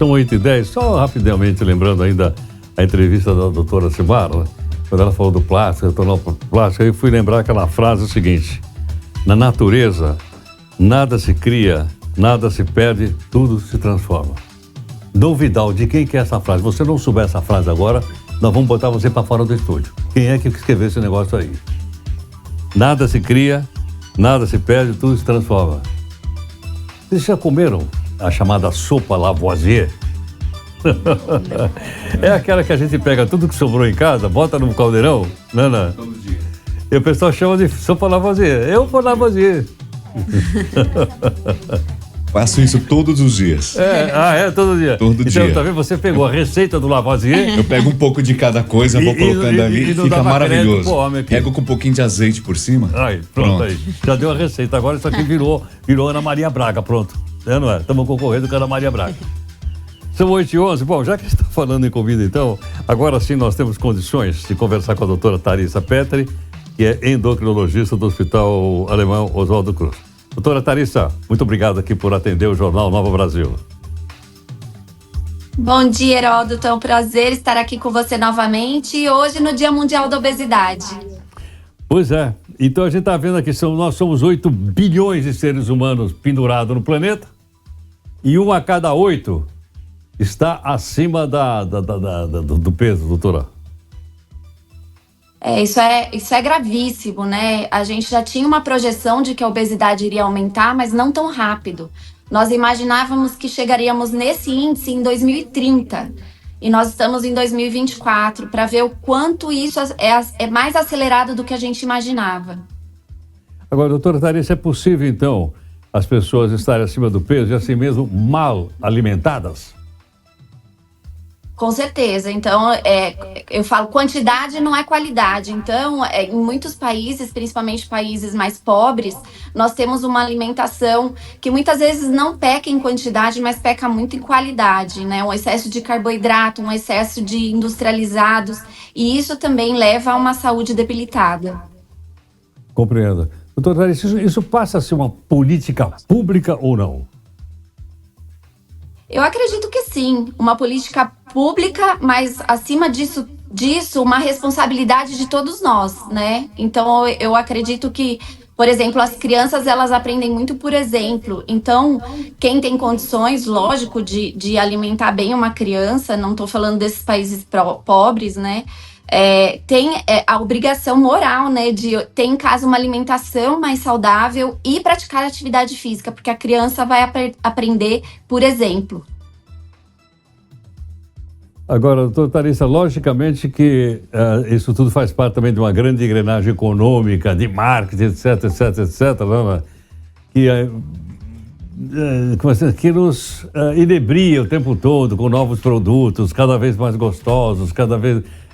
São 8h10, só rapidamente lembrando ainda a entrevista da doutora Simara, quando ela falou do plástico, retornou para o plástico, eu fui lembrar aquela frase seguinte: na natureza, nada se cria, nada se perde, tudo se transforma. Dom Vidal, de quem que é essa frase? Você não souber essa frase agora, nós vamos botar você para fora do estúdio. Quem é que escreveu esse negócio aí? Nada se cria, nada se perde, tudo se transforma. Vocês já comeram a chamada sopa Lavoisier? É aquela que a gente pega tudo que sobrou em casa, bota no caldeirão, Nana? Todo dia. E o pessoal chama de sopa Lavoisier. Eu vou Lavoisier. Faço isso todos os dias. Todo dia. Todo dia. Então, tá vendo? Você pegou a receita do Lavoisier. Eu pego um pouco de cada coisa, vou colocando ali e fica maravilhoso. Pego com um pouquinho de azeite por cima. Aí, pronto. Aí. Já deu a receita. Agora isso aqui virou Ana Maria Braga, pronto. Não é? Estamos concorrendo com a Ana Maria Braga. São 8h11. Bom, já que está falando em comida, então, agora sim nós temos condições de conversar com a doutora Tharissa Petri, que é endocrinologista do Hospital Alemão Oswaldo Cruz. Doutora Tharissa, muito obrigado aqui por atender o Jornal Nova Brasil. Bom dia, Heródoto. É um prazer estar aqui com você novamente e hoje no Dia Mundial da Obesidade. Pois é. Então a gente está vendo aqui, nós somos 8 bilhões de seres humanos pendurados no planeta e 1 a cada 8 está acima do peso, doutora. Isso é gravíssimo, né? A gente já tinha uma projeção de que a obesidade iria aumentar, mas não tão rápido. Nós imaginávamos que chegaríamos nesse índice em 2030 e nós estamos em 2024 para ver o quanto isso é mais acelerado do que a gente imaginava. Agora, doutora Tharissa, é possível então as pessoas estarem acima do peso e assim mesmo mal alimentadas? Com certeza. Então, eu falo, quantidade não é qualidade. Então, em muitos países, principalmente países mais pobres, nós temos uma alimentação que muitas vezes não peca em quantidade, mas peca muito em qualidade, né? Um excesso de carboidrato, um excesso de industrializados, e isso também leva a uma saúde debilitada. Compreendo. Doutor Tharissa, isso passa a ser uma política pública ou não? Eu acredito que sim, uma política pública, mas acima disso, uma responsabilidade de todos nós, né? Então, eu acredito que, por exemplo, as crianças, elas aprendem muito por exemplo. Então, quem tem condições, lógico, de alimentar bem uma criança, não estou falando desses países pobres, né? Tem a obrigação moral, né, de ter em casa uma alimentação mais saudável e praticar atividade física, porque a criança vai aprender por exemplo. Agora, doutor Tharissa, logicamente que isso tudo faz parte também de uma grande engrenagem econômica, de marketing, etc, né, que nos inebria o tempo todo com novos produtos, cada vez mais gostosos,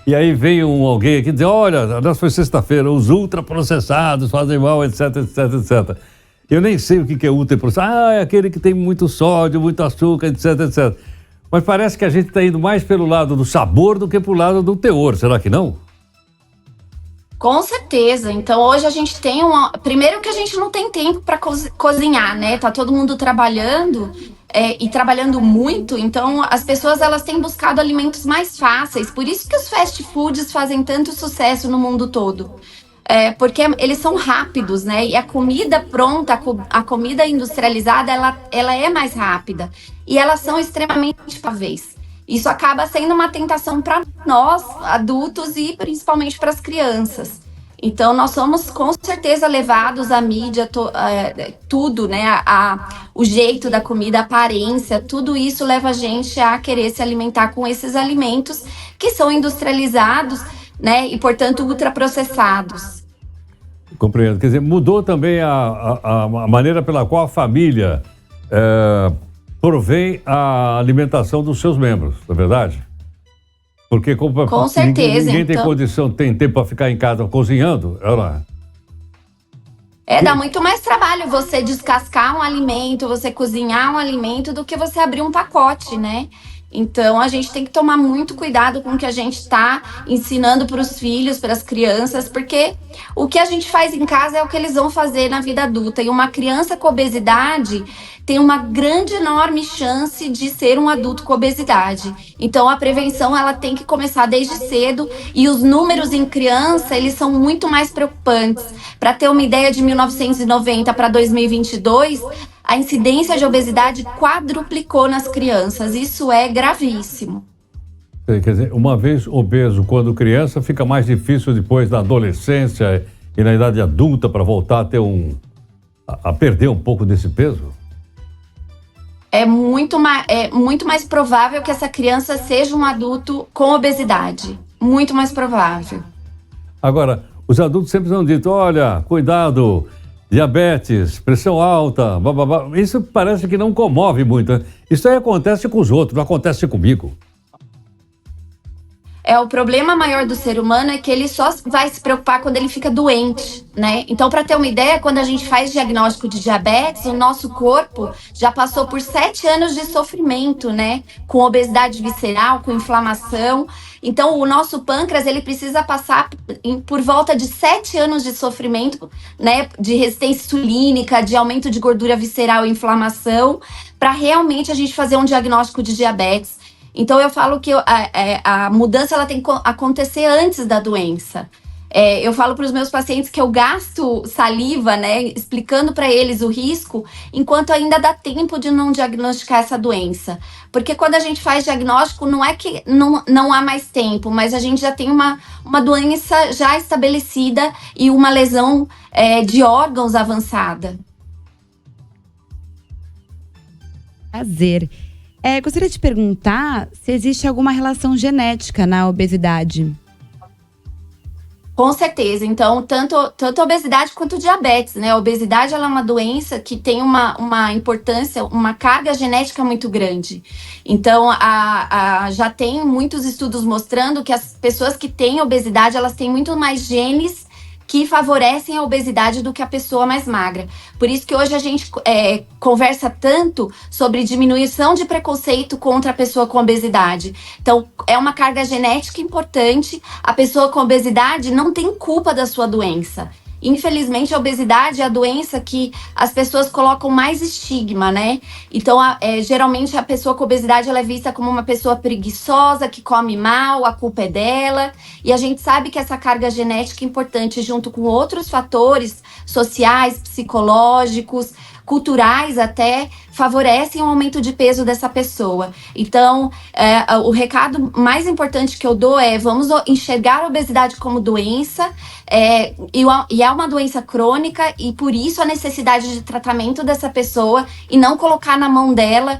E aí vem alguém aqui dizer, olha, nós foi sexta-feira, os ultraprocessados fazem mal, etc. Eu nem sei o que é ultraprocessado. É aquele que tem muito sódio, muito açúcar, etc. Mas parece que a gente está indo mais pelo lado do sabor do que pelo lado do teor, será que não? Com certeza. Então, hoje a gente tem primeiro que a gente não tem tempo para cozinhar, né? Tá todo mundo trabalhando e trabalhando muito. Então, as pessoas, elas têm buscado alimentos mais fáceis. Por isso que os fast foods fazem tanto sucesso no mundo todo. Porque eles são rápidos, né? E a comida pronta, a comida industrializada, ela é mais rápida. E elas são extremamente fáceis. Isso acaba sendo uma tentação para nós, adultos, e principalmente para as crianças. Então, nós somos com certeza levados à mídia, tudo, né? O jeito da comida, a aparência, tudo isso leva a gente a querer se alimentar com esses alimentos que são industrializados, né? E, portanto, ultraprocessados. Compreendo. Quer dizer, mudou também a maneira pela qual a família provém a alimentação dos seus membros, não é verdade? Porque com certeza, ninguém tem condição, tem tempo para ficar em casa cozinhando, dá muito mais trabalho você descascar um alimento, você cozinhar um alimento, do que você abrir um pacote, né? Então, a gente tem que tomar muito cuidado com o que a gente está ensinando para os filhos, para as crianças, porque o que a gente faz em casa é o que eles vão fazer na vida adulta. E uma criança com obesidade tem uma grande, enorme chance de ser um adulto com obesidade. Então, a prevenção ela tem que começar desde cedo e os números em criança, eles são muito mais preocupantes. Para ter uma ideia, de 1990 para 2022, a incidência de obesidade quadruplicou nas crianças. Isso é gravíssimo. Quer dizer, uma vez obeso quando criança, fica mais difícil depois da adolescência e na idade adulta para voltar a ter a perder um pouco desse peso? É muito mais provável que essa criança seja um adulto com obesidade. Muito mais provável. Agora, os adultos sempre são dito, olha, cuidado, diabetes, pressão alta, bababá. Isso parece que não comove muito, né? Isso aí acontece com os outros, não acontece comigo. O problema maior do ser humano é que ele só vai se preocupar quando ele fica doente, né? Então, para ter uma ideia, quando a gente faz diagnóstico de diabetes, o nosso corpo já passou por 7 anos de sofrimento, né? Com obesidade visceral, com inflamação. Então, o nosso pâncreas, ele precisa passar por volta de 7 anos de sofrimento, né? De resistência insulínica, de aumento de gordura visceral e inflamação, para realmente a gente fazer um diagnóstico de diabetes. Então, eu falo que a mudança ela tem que acontecer antes da doença. Eu falo para os meus pacientes que eu gasto saliva, né, explicando para eles o risco, enquanto ainda dá tempo de não diagnosticar essa doença. Porque quando a gente faz diagnóstico, não é que não há mais tempo, mas a gente já tem uma doença já estabelecida e uma lesão de órgãos avançada. Prazer. Gostaria de perguntar se existe alguma relação genética na obesidade. Com certeza. Então, tanto a obesidade quanto o diabetes, né? A obesidade ela é uma doença que tem uma importância, uma carga genética muito grande. Então, já tem muitos estudos mostrando que as pessoas que têm obesidade, elas têm muito mais genes que favorecem a obesidade do que a pessoa mais magra. Por isso que hoje a gente conversa tanto sobre diminuição de preconceito contra a pessoa com obesidade. Então, é uma carga genética importante. A pessoa com obesidade não tem culpa da sua doença. Infelizmente, a obesidade é a doença que as pessoas colocam mais estigma, né? Então, geralmente, a pessoa com obesidade ela é vista como uma pessoa preguiçosa, que come mal, a culpa é dela. E a gente sabe que essa carga genética é importante, junto com outros fatores sociais, psicológicos, culturais até, favorecem o aumento de peso dessa pessoa. Então, o recado mais importante que eu dou é: vamos enxergar a obesidade como doença, e é uma doença crônica, e por isso a necessidade de tratamento dessa pessoa, e não colocar na mão dela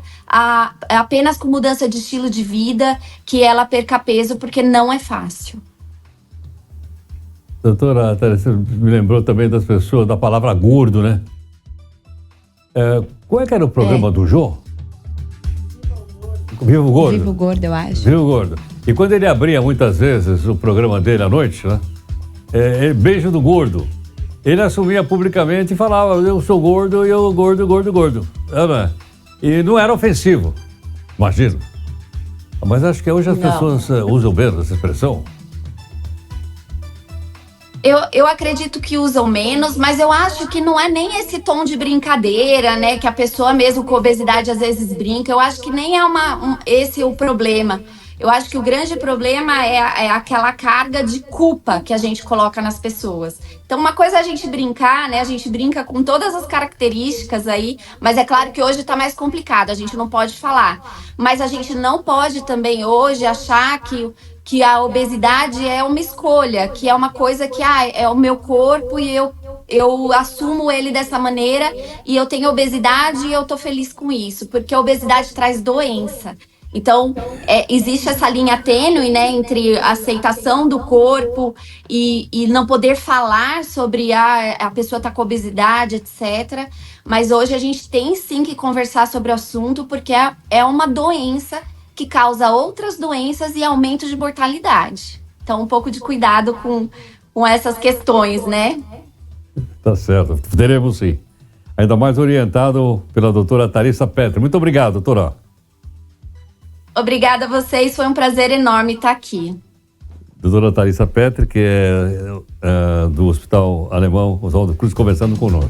apenas com mudança de estilo de vida que ela perca peso, porque não é fácil. Doutora Teresa, me lembrou também das pessoas, da palavra gordo, né? Qual é que era o programa do Jô? Vivo Gordo. Vivo Gordo, eu acho. Vivo Gordo. E quando ele abria muitas vezes o programa dele à noite, né? Beijo do gordo. Ele assumia publicamente e falava: eu sou gordo e eu gordo. E não era ofensivo, imagino. Mas acho que hoje as pessoas usam mesmo essa expressão. Eu acredito que usam menos, mas eu acho que não é nem esse tom de brincadeira, né? Que a pessoa mesmo com obesidade às vezes brinca. Eu acho que nem é esse o problema. Eu acho que o grande problema é aquela carga de culpa que a gente coloca nas pessoas. Então, uma coisa é a gente brincar, né? A gente brinca com todas as características aí, mas é claro que hoje tá mais complicado, a gente não pode falar. Mas a gente não pode também hoje achar que a obesidade é uma escolha, que é uma coisa que é o meu corpo e eu assumo ele dessa maneira, e eu tenho obesidade e eu tô feliz com isso, porque a obesidade traz doença. Então, existe essa linha tênue, né, entre a aceitação do corpo e não poder falar sobre a pessoa tá com obesidade, etc. Mas hoje a gente tem sim que conversar sobre o assunto, porque é uma doença que causa outras doenças e aumento de mortalidade. Então, um pouco de cuidado com essas questões, né? Tá certo, teremos sim. Ainda mais orientado pela doutora Tharissa Petri. Muito obrigado, doutora. Obrigada a vocês, foi um prazer enorme estar aqui. Doutora Thalissa Petri, que é do Hospital Alemão Oswaldo Cruz, conversando conosco.